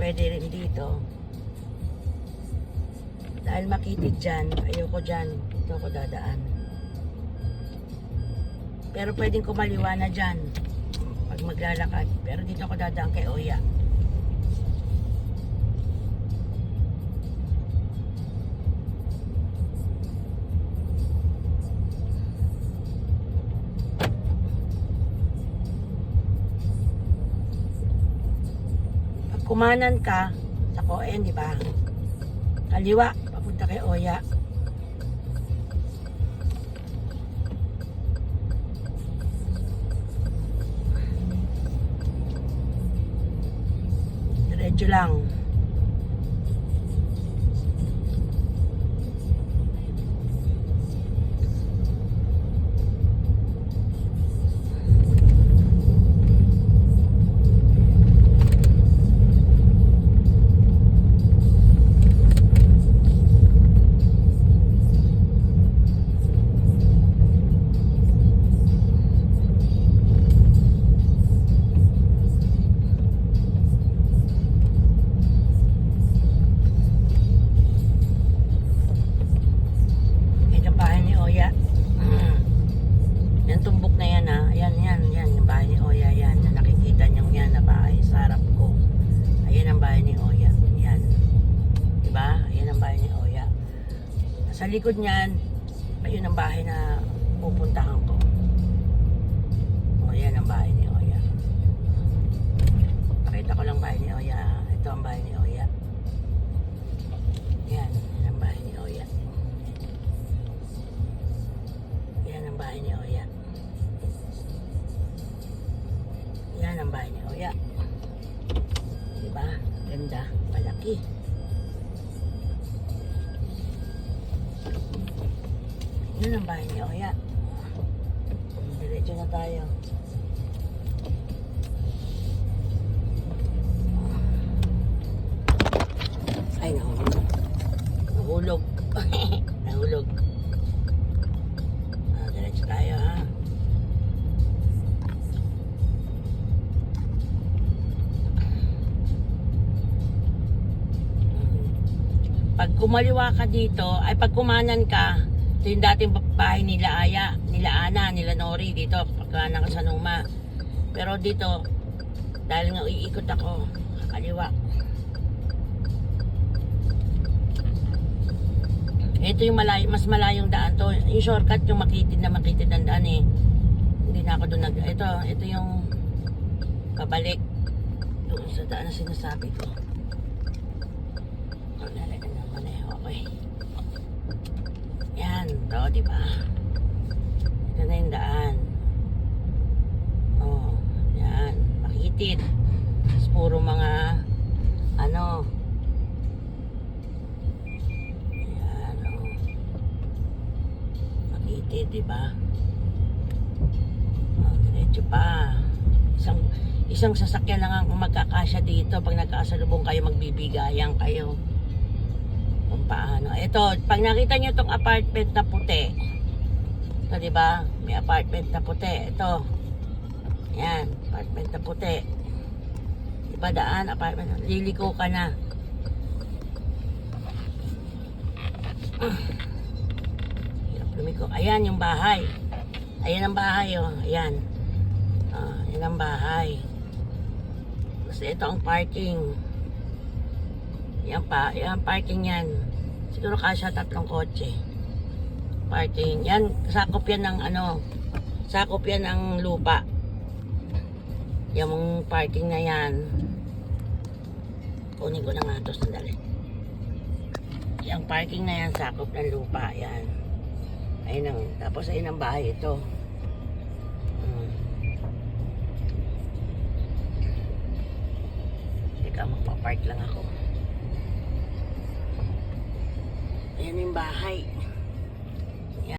pwede rin dito. Dahil makitid dyan, ayoko dyan. Dito ako dadaan. Pero pwedeng kumaliwa na dyan pag maglalakad. Pero dito ako dadaan kay Oya. Pag kumanan ka sa Coen, di ba? Kaliwa, papunta kay Oya. Diretso lang. Yan tumbok na yan ha. Yan. Yung bahay ni Oya yan. Na nakikita nyo yan na bahay sa harap ko. Ayan ang bahay ni Oya. Yan. Diba? Ayan ang bahay ni Oya. Sa likod niyan, ayun ang bahay na pupuntahan ko. O yan ang bahay ni Oya. Pakita ko lang bahay ni Oya. Ito ang bahay ni Oya. Yan ang bahay ni Oya. Yan ang bahay ni Oya. Yan ang bahay ni Oya. Diba? Ganda. Malaki. Yan ang bahay ni Oya. Diretso na tayo. Ay, nahulog. Nahulog. Nahulog. Diretso tayo ha. Pag kumaliwa ka dito, ay pag kumanan ka, ito yung dating bahay nila Aya, nila Ana, nila Nori dito, pagkanan ka sa Numa. Pero dito, dahil nga iikot ako, kaliwa. Ito yung mas malayong daan to. Yung shortcut, yung makitid ang daan eh. Hindi na ako doon ito yung pabalik doon sa daan na sinasabi ko. Lalagyan naman eh. Okay. Yan. Ito, diba? Ito na yung daan. Oh, yan. Makitid. Tapos puro mga ano. Yan, oh. Makitid, diba? Oh, diretso pa. Isang sasakyan lang ang magkakasya dito. Pag nagkasalubong kayo, magbibigayan kayo. Kung paano. Ito, pag nakita nyo itong apartment na puti. Ito, diba? May apartment na puti. Ito. Yan. Apartment na puti. Diba daan? Apartment. Liliko ka na. Hirap lumiko. Ayan yung bahay. Ayan ang bahay, oh. Ayan. Ayan ang bahay. Kasi ito ang parking. Yan parking yan. Siguro kasya 3 kotse. Parking. Yan, sakop yan ng ano, sakop yan ng lupa. Yung parking na yan. Kunin ko na nga ito, sandali. Yung parking na yan, sakop ng lupa. Yan. Ayun ang, tapos ayun ang bahay ito. Teka, magpapark lang ako. Ayan yung bahay.